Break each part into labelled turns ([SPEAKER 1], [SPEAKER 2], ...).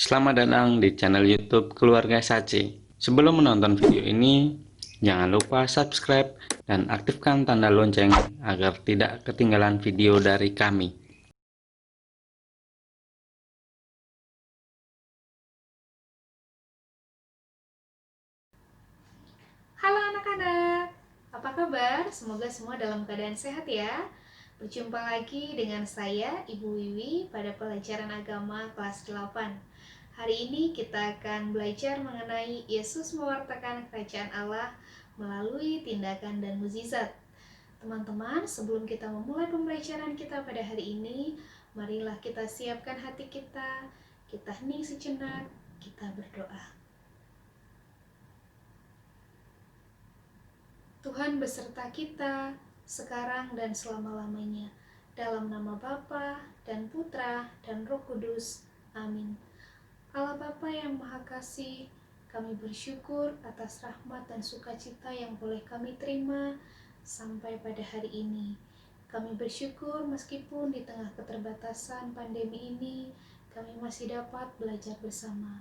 [SPEAKER 1] Selamat datang di channel YouTube Keluarga Saci. Sebelum menonton video ini, jangan lupa subscribe dan aktifkan tanda lonceng agar tidak ketinggalan video dari kami.
[SPEAKER 2] Halo anak-anak, apa kabar? Semoga semua dalam keadaan sehat ya. Berjumpa lagi dengan saya, Ibu Wiwi, pada pelajaran agama kelas 8. Hari ini kita akan belajar mengenai Yesus mewartakan kerajaan Allah melalui tindakan dan mukjizat. Teman-teman, sebelum kita memulai pembelajaran kita pada hari ini, marilah kita siapkan hati kita hening sejenak, kita berdoa. Tuhan beserta kita sekarang dan selama-lamanya. Dalam nama Bapa dan Putra dan Roh Kudus. Amin. Allah Bapa yang Maha Kasih, kami bersyukur atas rahmat dan sukacita yang boleh kami terima sampai pada hari ini. Kami bersyukur meskipun di tengah keterbatasan pandemi ini, kami masih dapat belajar bersama.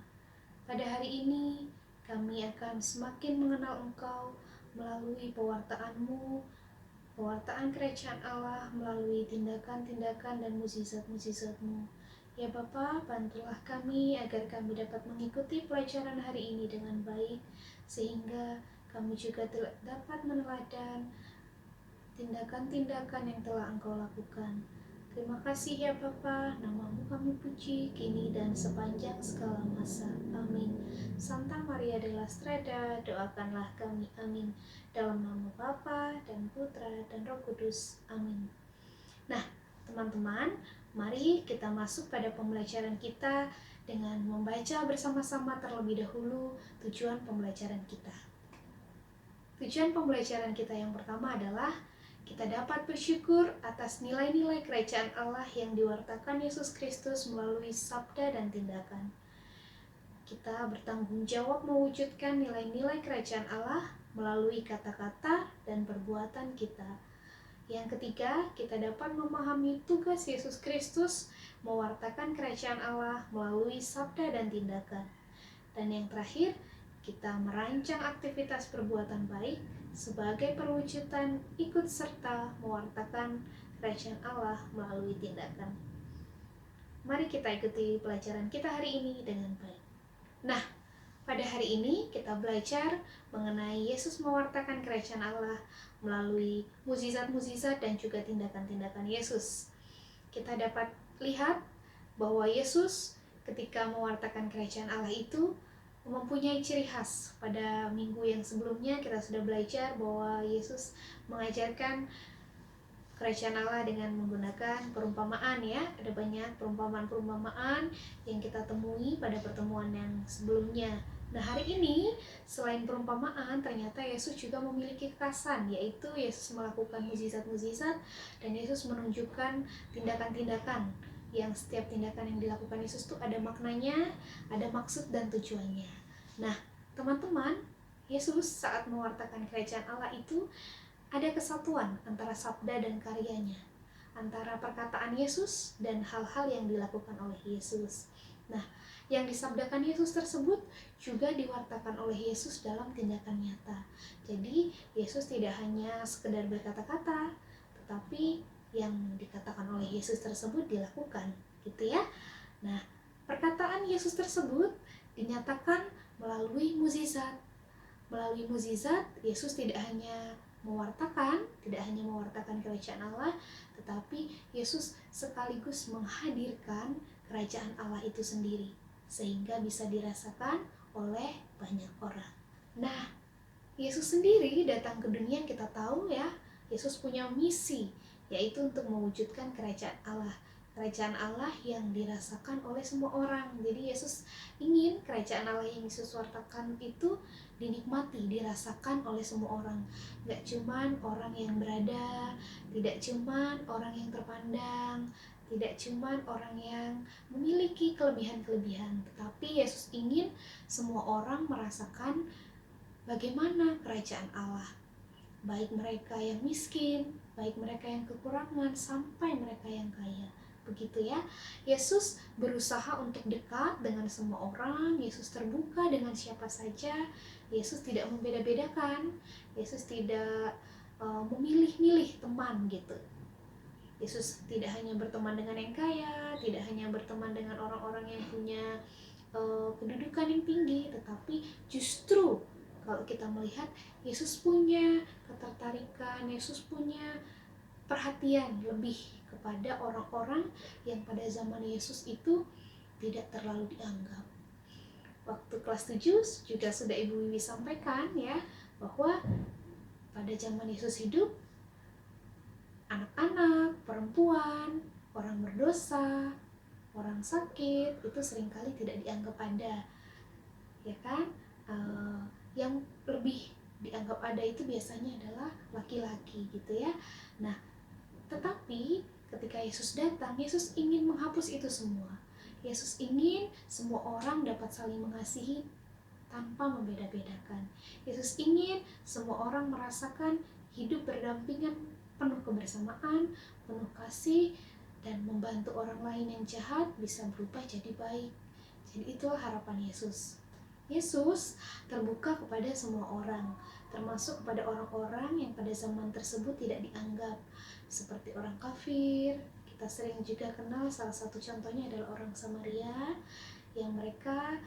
[SPEAKER 2] Pada hari ini, kami akan semakin mengenal Engkau melalui pewartaan kerajaan Allah melalui tindakan-tindakan dan mukjizat-mukjizat-Mu. Ya Bapa, bantulah kami agar kami dapat mengikuti pelajaran hari ini dengan baik, sehingga kami juga dapat meneladan tindakan-tindakan yang telah Engkau lakukan. Terima kasih ya Bapa, namamu kami puji, kini dan sepanjang segala masa. Amin. Santa Maria della Strada, doakanlah kami. Amin. Dalam nama Bapa dan Putra dan Roh Kudus. Amin. Nah, teman-teman, mari kita masuk pada pembelajaran kita dengan membaca bersama-sama terlebih dahulu tujuan pembelajaran kita. Tujuan pembelajaran kita yang pertama adalah kita dapat bersyukur atas nilai-nilai kerajaan Allah yang diwartakan Yesus Kristus melalui sabda dan tindakan. Kita bertanggung jawab mewujudkan nilai-nilai kerajaan Allah melalui kata-kata dan perbuatan kita. Yang ketiga, kita dapat memahami tugas Yesus Kristus mewartakan kerajaan Allah melalui sabda dan tindakan. Dan yang terakhir, kita merancang aktivitas perbuatan baik sebagai perwujudan ikut serta mewartakan kerajaan Allah melalui tindakan. Mari kita ikuti pelajaran kita hari ini dengan baik. Nah, pada hari ini kita belajar mengenai Yesus mewartakan kerajaan Allah melalui mukjizat-mukjizat dan juga tindakan-tindakan Yesus. Kita dapat lihat bahwa Yesus ketika mewartakan kerajaan Allah itu mempunyai ciri khas. Pada minggu yang sebelumnya kita sudah belajar bahwa Yesus mengajarkan kerajaan Allah dengan menggunakan perumpamaan ya. Ada banyak perumpamaan-perumpamaan yang kita temui pada pertemuan yang sebelumnya. Nah, hari ini selain perumpamaan, ternyata Yesus juga memiliki kekhasan, yaitu Yesus melakukan mukjizat-mukjizat dan Yesus menunjukkan tindakan-tindakan yang setiap tindakan yang dilakukan Yesus itu ada maknanya, ada maksud dan tujuannya. Nah, teman-teman, Yesus saat mewartakan kerajaan Allah itu ada kesatuan antara sabda dan karyanya, antara perkataan Yesus dan hal-hal yang dilakukan oleh Yesus. Nah, yang disabdakan Yesus tersebut juga diwartakan oleh Yesus dalam tindakan nyata. Jadi, Yesus tidak hanya sekedar berkata-kata, tetapi yang dikatakan oleh Yesus tersebut dilakukan, gitu ya. Nah, perkataan Yesus tersebut dinyatakan melalui mukjizat. Melalui mukjizat, Yesus tidak hanya mewartakan kerajaan Allah, tetapi Yesus sekaligus menghadirkan kerajaan Allah itu sendiri, sehingga bisa dirasakan oleh banyak orang. Nah, Yesus sendiri datang ke dunia, kita tahu ya, Yesus punya misi, yaitu untuk mewujudkan kerajaan Allah. Kerajaan Allah yang dirasakan oleh semua orang. Jadi Yesus ingin kerajaan Allah yang Yesus wartakan itu dinikmati, dirasakan oleh semua orang. Gak cuman orang yang berada, tidak cuman orang yang terpandang, tidak cuman orang yang memiliki kelebihan-kelebihan, tetapi Yesus ingin semua orang merasakan bagaimana kerajaan Allah, baik mereka yang miskin, baik mereka yang kekurangan, sampai mereka yang kaya. begitu ya. Yesus berusaha untuk dekat dengan semua orang, Yesus terbuka dengan siapa saja, Yesus tidak membeda-bedakan, Yesus tidak memilih-milih teman gitu. Yesus tidak hanya berteman dengan yang kaya, tidak hanya berteman dengan orang-orang yang punya kedudukan yang tinggi, tetapi justru kalau kita melihat Yesus punya ketertarikan, Yesus punya perhatian lebih kepada orang-orang yang pada zaman Yesus itu tidak terlalu dianggap. Waktu kelas 7 juga sudah Ibu Wiwi sampaikan ya, bahwa pada zaman Yesus hidup, anak-anak, perempuan, orang berdosa, orang sakit itu seringkali tidak dianggap ada, ya kan? Yang lebih dianggap ada itu biasanya adalah laki-laki gitu ya. Nah, tetapi ketika Yesus datang, Yesus ingin menghapus itu semua. Yesus ingin semua orang dapat saling mengasihi tanpa membeda-bedakan. Yesus ingin semua orang merasakan hidup berdampingan, penuh kebersamaan, penuh kasih, dan membantu orang lain yang jahat bisa berubah jadi baik. Jadi itulah harapan Yesus. Yesus terbuka kepada semua orang, termasuk kepada orang-orang yang pada zaman tersebut tidak dianggap, seperti orang kafir. Kita sering juga kenal, salah satu contohnya adalah orang Samaria yang mereka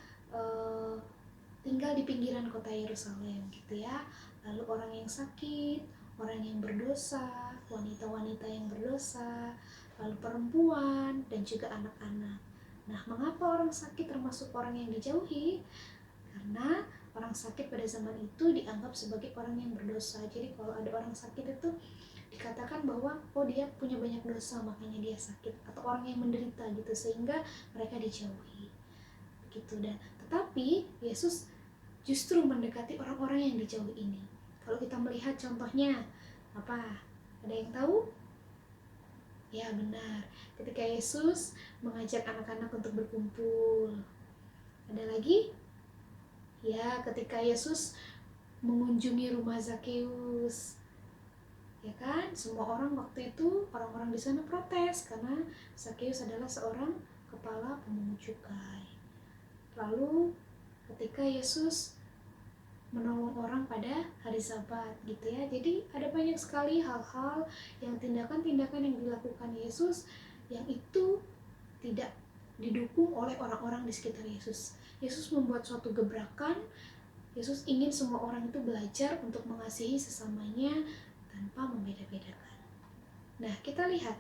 [SPEAKER 2] tinggal di pinggiran kota Yerusalem gitu ya. Lalu orang yang sakit, orang yang berdosa, wanita-wanita yang berdosa, lalu perempuan, dan juga anak-anak. Nah, mengapa orang sakit termasuk orang yang dijauhi? Karena orang sakit pada zaman itu dianggap sebagai orang yang berdosa. Jadi kalau ada orang sakit itu dikatakan bahwa dia punya banyak dosa makanya dia sakit, atau orang yang menderita gitu, sehingga mereka dijauhi. Begitu. Dan tetapi Yesus justru mendekati orang-orang yang dijauhi ini. Kalau kita melihat contohnya apa? Ada yang tahu? Ya benar, ketika Yesus mengajak anak-anak untuk berkumpul. Ada lagi? Ya, ketika Yesus mengunjungi rumah Zakeus. Ya kan? Semua orang waktu itu, orang-orang di sana protes karena Zakeus adalah seorang kepala pemungut cukai. Lalu ketika Yesus menolong orang pada hari Sabat gitu ya. Jadi ada banyak sekali hal-hal yang tindakan-tindakan yang dilakukan Yesus yang itu tidak didukung oleh orang-orang di sekitar Yesus. Yesus membuat suatu gebrakan. Yesus ingin semua orang itu belajar untuk mengasihi sesamanya tanpa membeda-bedakan. Nah, kita lihat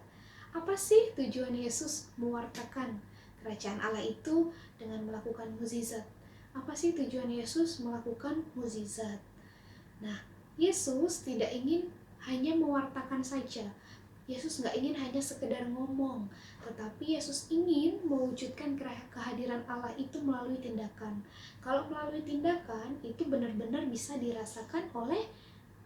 [SPEAKER 2] apa sih tujuan Yesus mewartakan kerajaan Allah itu dengan melakukan mukjizat. Apa sih tujuan Yesus melakukan mukjizat? Nah, Yesus tidak ingin hanya mewartakan saja. Yesus nggak ingin hanya sekedar ngomong, tetapi Yesus ingin mewujudkan kehadiran Allah itu melalui tindakan. Kalau melalui tindakan, itu benar-benar bisa dirasakan oleh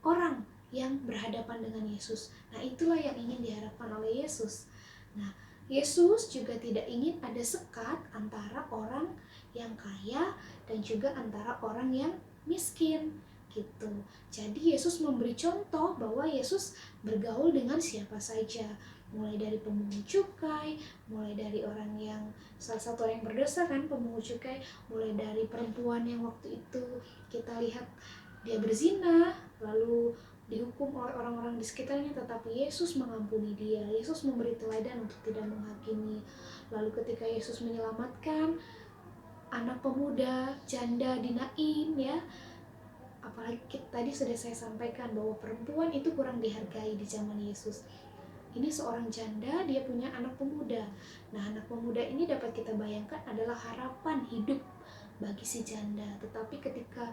[SPEAKER 2] orang yang berhadapan dengan Yesus. Nah, itulah yang ingin diharapkan oleh Yesus. Nah, Yesus juga tidak ingin ada sekat antara orang yang kaya dan juga antara orang yang miskin gitu. Jadi Yesus memberi contoh bahwa Yesus bergaul dengan siapa saja, mulai dari pemungut cukai, mulai dari orang yang salah satu orang yang berdosa kan, pemungut cukai, mulai dari perempuan yang waktu itu kita lihat dia berzina, lalu dihukum oleh orang-orang di sekitarnya, tetapi Yesus mengampuni dia. Yesus memberi teladan untuk tidak menghakimi. Lalu ketika Yesus menyelamatkan anak pemuda janda di Nain ya, apalagi tadi sudah saya sampaikan bahwa perempuan itu kurang dihargai di zaman Yesus. Ini seorang janda, dia punya anak pemuda. Nah, anak pemuda ini dapat kita bayangkan adalah harapan hidup bagi si janda. Tetapi ketika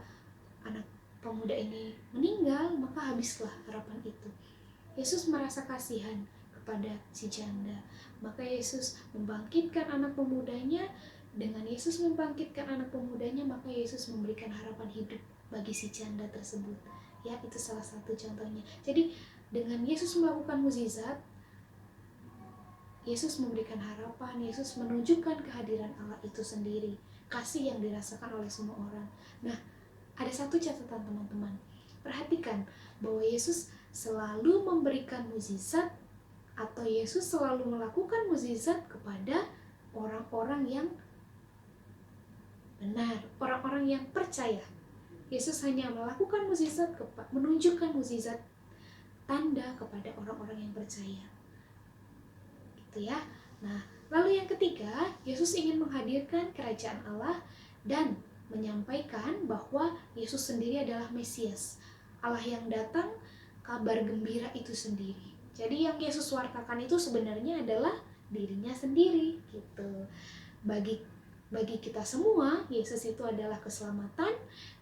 [SPEAKER 2] anak pemuda ini meninggal, maka habislah harapan itu. Yesus merasa kasihan kepada si janda. Maka Yesus membangkitkan anak pemudanya. Dengan Yesus membangkitkan anak pemudanya, maka Yesus memberikan harapan hidup bagi si janda tersebut. Ya, itu salah satu contohnya. Jadi, dengan Yesus melakukan mukjizat, Yesus memberikan harapan, Yesus menunjukkan kehadiran Allah itu sendiri, kasih yang dirasakan oleh semua orang. Nah, ada satu catatan teman-teman, perhatikan bahwa Yesus selalu memberikan mukjizat atau Yesus selalu melakukan mukjizat kepada orang-orang yang benar, orang-orang yang percaya. Yesus hanya melakukan mukjizat, menunjukkan mukjizat tanda kepada orang-orang yang percaya. Gitu ya. Nah, lalu yang ketiga, Yesus ingin menghadirkan kerajaan Allah dan menyampaikan bahwa Yesus sendiri adalah Mesias, Allah yang datang, kabar gembira itu sendiri. Jadi yang Yesus wartakan itu sebenarnya adalah dirinya sendiri gitu. Bagi kita semua, Yesus itu adalah keselamatan,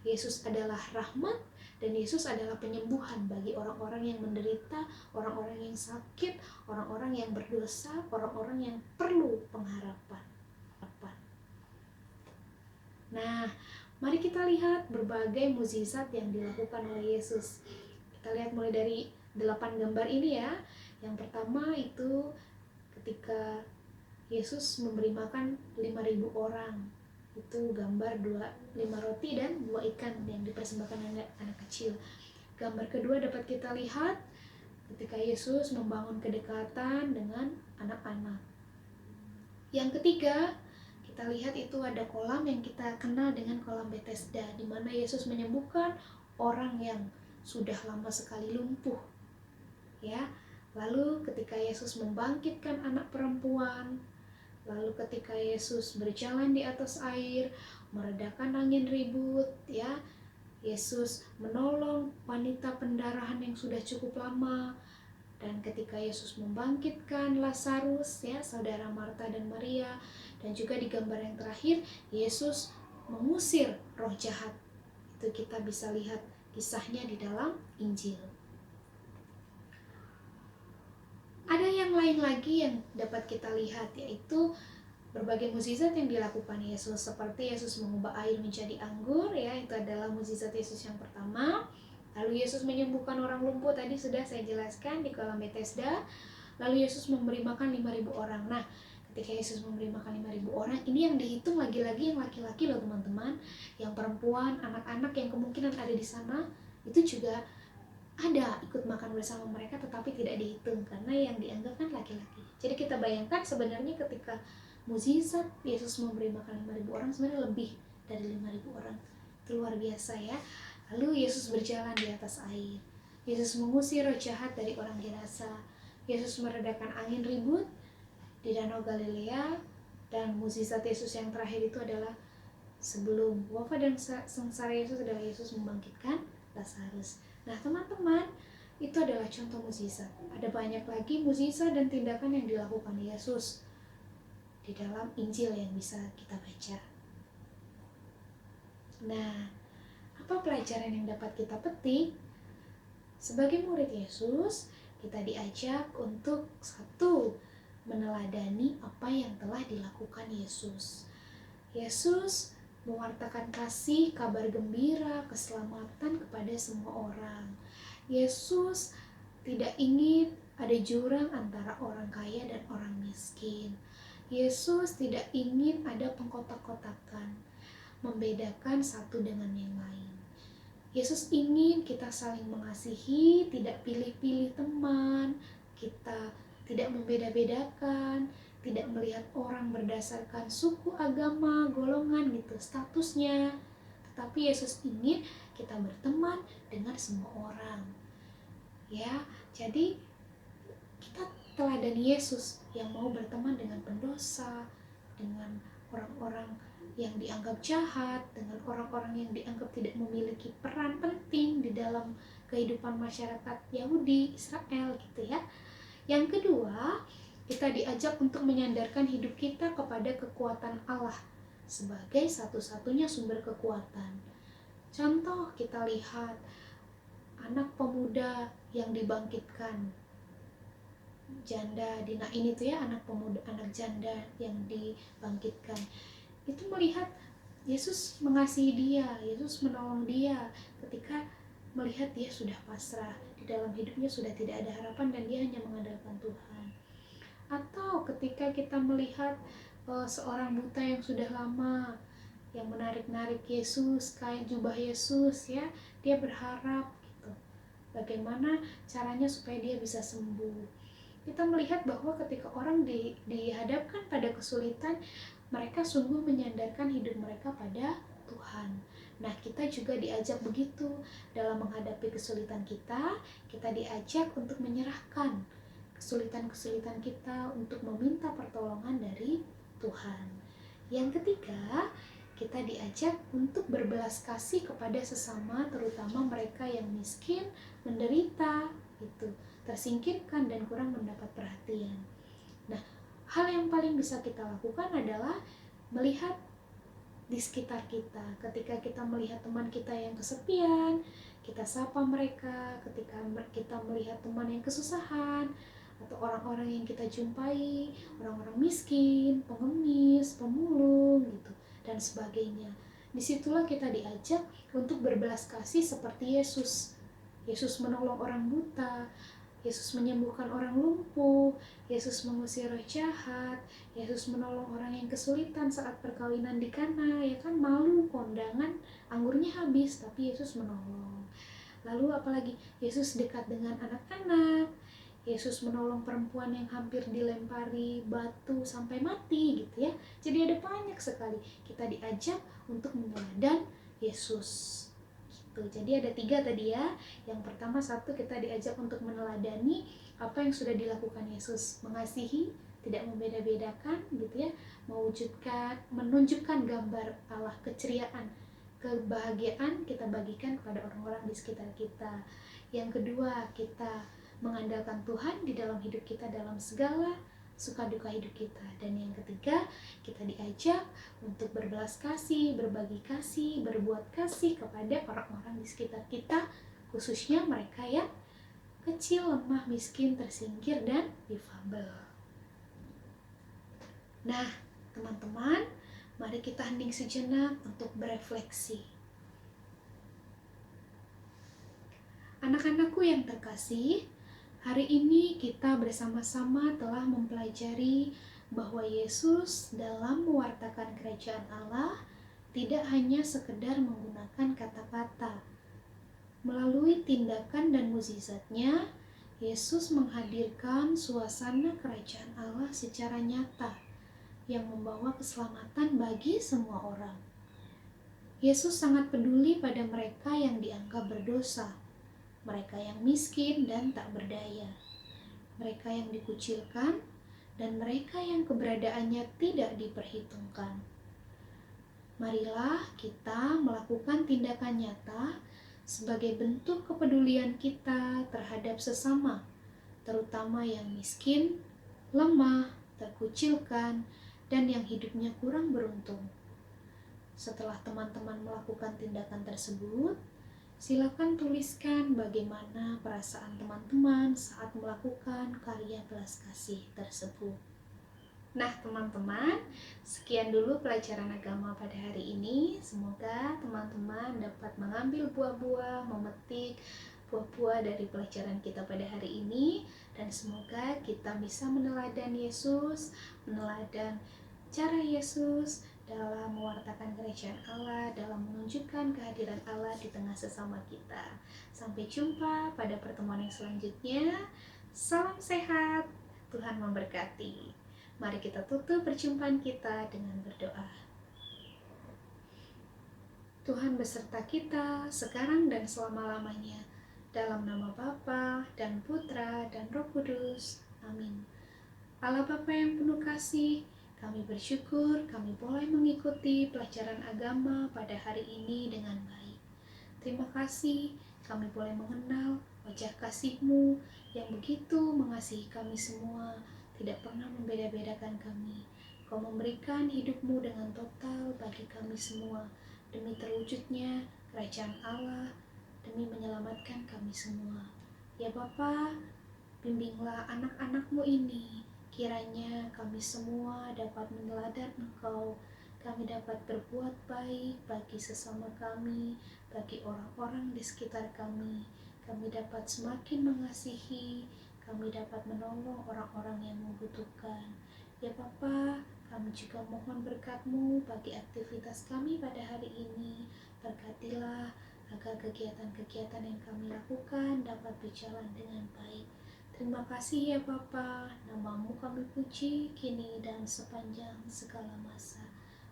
[SPEAKER 2] Yesus adalah rahmat, dan Yesus adalah penyembuhan bagi orang-orang yang menderita, orang-orang yang sakit, orang-orang yang berdosa, orang-orang yang perlu pengharapan. Nah, mari kita lihat berbagai mukjizat yang dilakukan oleh Yesus. Kita lihat mulai dari 8 gambar ini ya. Yang pertama itu ketika Yesus memberi makan 5.000 orang. Itu gambar 5 roti dan 2 ikan yang dipersembahkan anak kecil. Gambar kedua dapat kita lihat ketika Yesus membangun kedekatan dengan anak-anak. Yang ketiga, kita lihat itu ada kolam yang kita kenal dengan kolam Bethesda, di mana Yesus menyembuhkan orang yang sudah lama sekali lumpuh. Ya, lalu ketika Yesus membangkitkan anak perempuan, lalu ketika Yesus berjalan di atas air, meredakan angin ribut, ya, Yesus menolong wanita pendarahan yang sudah cukup lama, dan ketika Yesus membangkitkan Lazarus, ya, saudara Marta dan Maria, dan juga di gambar yang terakhir, Yesus mengusir roh jahat. Itu kita bisa lihat kisahnya di dalam Injil. Ada yang lain lagi yang dapat kita lihat, yaitu berbagai mukjizat yang dilakukan Yesus, seperti Yesus mengubah air menjadi anggur, ya, itu adalah mukjizat Yesus yang pertama. Lalu Yesus menyembuhkan orang lumpuh, tadi sudah saya jelaskan di kolam Bethesda. Lalu Yesus memberi makan 5.000 orang. Nah, ketika Yesus memberi makan 5.000 orang, ini yang dihitung lagi-lagi yang laki-laki loh teman-teman. Yang perempuan, anak-anak yang kemungkinan ada di sana, itu juga ada ikut makan bersama mereka, tetapi tidak dihitung karena yang dianggap kan laki-laki. Jadi kita bayangkan sebenarnya ketika mukjizat Yesus memberi makan 5.000 orang, sebenarnya lebih dari 5.000 orang. Itu luar biasa ya. Lalu Yesus berjalan di atas air. Yesus mengusir roh jahat dari orang Gerasa. Yesus meredakan angin ribut di Danau Galilea. Dan mukjizat Yesus yang terakhir itu adalah sebelum wafat dan sengsara Yesus adalah Yesus membangkitkan Lazarus. Nah teman-teman, itu adalah contoh mukjizat. Ada banyak lagi mukjizat dan tindakan yang dilakukan Yesus di dalam Injil yang bisa kita baca. Nah, apa pelajaran yang dapat kita petik? Sebagai murid Yesus, kita diajak untuk satu, meneladani apa yang telah dilakukan Yesus. Yesus mewartakan kasih, kabar gembira, keselamatan kepada semua orang. Yesus tidak ingin ada jurang antara orang kaya dan orang miskin. Yesus tidak ingin ada pengkotak-kotakan, membedakan satu dengan yang lain. Yesus ingin kita saling mengasihi, tidak pilih-pilih teman, kita tidak membeda-bedakan, tidak melihat orang berdasarkan suku, agama, golongan gitu, statusnya. Tetapi Yesus ingin kita berteman dengan semua orang. Ya, jadi kita teladani Yesus yang mau berteman dengan pendosa, dengan orang-orang yang dianggap jahat, dengan orang-orang yang dianggap tidak memiliki peran penting di dalam kehidupan masyarakat Yahudi, Israel gitu ya. Yang kedua, kita diajak untuk menyandarkan hidup kita kepada kekuatan Allah sebagai satu-satunya sumber kekuatan. Contoh kita lihat anak pemuda yang dibangkitkan, janda Dina ini tuh ya, anak pemuda, anak janda yang dibangkitkan. Itu melihat Yesus mengasihi dia, Yesus menolong dia ketika melihat dia sudah pasrah, di dalam hidupnya sudah tidak ada harapan dan dia hanya mengandalkan Tuhan. Atau ketika kita melihat seorang buta yang sudah lama, yang menarik-narik Yesus, kain jubah Yesus ya, dia berharap gitu, bagaimana caranya supaya dia bisa sembuh. Kita melihat bahwa ketika orang dihadapkan pada kesulitan, mereka sungguh menyandarkan hidup mereka pada Tuhan. Nah, kita juga diajak begitu. Dalam menghadapi kesulitan kita diajak untuk menyerahkan kesulitan-kesulitan kita, untuk meminta pertolongan dari Tuhan. Yang ketiga, kita diajak untuk berbelas kasih kepada sesama, terutama mereka yang miskin, menderita, tersingkirkan dan kurang mendapat perhatian. Nah, hal yang paling bisa kita lakukan adalah melihat di sekitar kita. Ketika kita melihat teman kita yang kesepian, kita sapa mereka. Ketika kita melihat teman yang kesusahan, atau orang-orang yang kita jumpai, orang-orang miskin, pengemis, pemulung, dan sebagainya. Disitulah kita diajak untuk berbelas kasih seperti Yesus. Yesus menolong orang buta, Yesus menyembuhkan orang lumpuh, Yesus mengusir roh jahat, Yesus menolong orang yang kesulitan saat perkawinan di Kana, ya kan, malu kondangan anggurnya habis, tapi Yesus menolong. Lalu apalagi, Yesus dekat dengan anak-anak, Yesus menolong perempuan yang hampir dilempari batu sampai mati gitu ya. Jadi ada banyak sekali kita diajak untuk meneladani Yesus. Jadi ada 3 tadi ya. Yang pertama, 1, kita diajak untuk meneladani apa yang sudah dilakukan Yesus, mengasihi, tidak membeda-bedakan gitu ya, menunjukkan gambar Allah, keceriaan, kebahagiaan kita bagikan kepada orang-orang di sekitar kita. Yang kedua, kita mengandalkan Tuhan di dalam hidup kita dalam segala suka duka hidup kita. Dan yang ketiga, kita diajak untuk berbelas kasih, berbagi kasih, berbuat kasih kepada orang-orang di sekitar kita, khususnya mereka yang kecil, lemah, miskin, tersingkir, dan difabel. Nah, teman-teman, mari kita hening sejenak untuk berefleksi. Anak-anakku yang terkasih, hari ini kita bersama-sama telah mempelajari bahwa Yesus dalam mewartakan kerajaan Allah tidak hanya sekedar menggunakan kata-kata. Melalui tindakan dan mukjizatnya, Yesus menghadirkan suasana kerajaan Allah secara nyata yang membawa keselamatan bagi semua orang. Yesus sangat peduli pada mereka yang dianggap berdosa, mereka yang miskin dan tak berdaya, mereka yang dikucilkan, dan mereka yang keberadaannya tidak diperhitungkan. Marilah kita melakukan tindakan nyata sebagai bentuk kepedulian kita terhadap sesama, terutama yang miskin, lemah, terkucilkan, dan yang hidupnya kurang beruntung. Setelah teman-teman melakukan tindakan tersebut, silakan tuliskan bagaimana perasaan teman-teman saat melakukan karya belas kasih tersebut. Nah, teman-teman, sekian dulu pelajaran agama pada hari ini. Semoga teman-teman dapat mengambil buah-buah, memetik buah-buah dari pelajaran kita pada hari ini, dan semoga kita bisa meneladani Yesus, meneladani cara Yesus dalam mewartakan kerajaan Allah, dalam menunjukkan kehadiran Allah di tengah sesama kita. Sampai jumpa pada pertemuan yang selanjutnya. Salam sehat, Tuhan memberkati. Mari kita tutup perjumpaan kita dengan berdoa. Tuhan beserta kita sekarang dan selama-lamanya. Dalam nama Bapa dan Putra dan Roh Kudus. Amin. Allah Bapa yang penuh kasih, kami bersyukur kami boleh mengikuti pelajaran agama pada hari ini dengan baik. Terima kasih kami boleh mengenal wajah kasih-Mu yang begitu mengasihi kami semua, tidak pernah membeda-bedakan kami. Kau memberikan hidup-Mu dengan total bagi kami semua, demi terwujudnya kerajaan Allah, demi menyelamatkan kami semua. Ya Bapa, bimbinglah anak-anak-Mu ini, kiranya kami semua dapat meneladani Engkau, kami dapat berbuat baik bagi sesama kami, bagi orang-orang di sekitar kami dapat semakin mengasihi, kami dapat menolong orang-orang yang membutuhkan. Ya Bapa, kami juga mohon berkat-Mu bagi aktivitas kami pada hari ini. Berkatilah agar kegiatan-kegiatan yang kami lakukan dapat berjalan dengan baik. Terima kasih ya Bapa, namamu kami puji, kini dan sepanjang segala masa.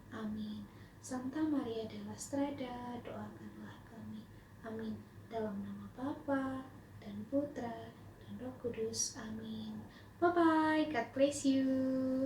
[SPEAKER 2] Amin. Santa Maria della Strada, doakanlah kami. Amin. Dalam nama Bapa dan Putra dan Roh Kudus. Amin. Bye-bye. God bless you.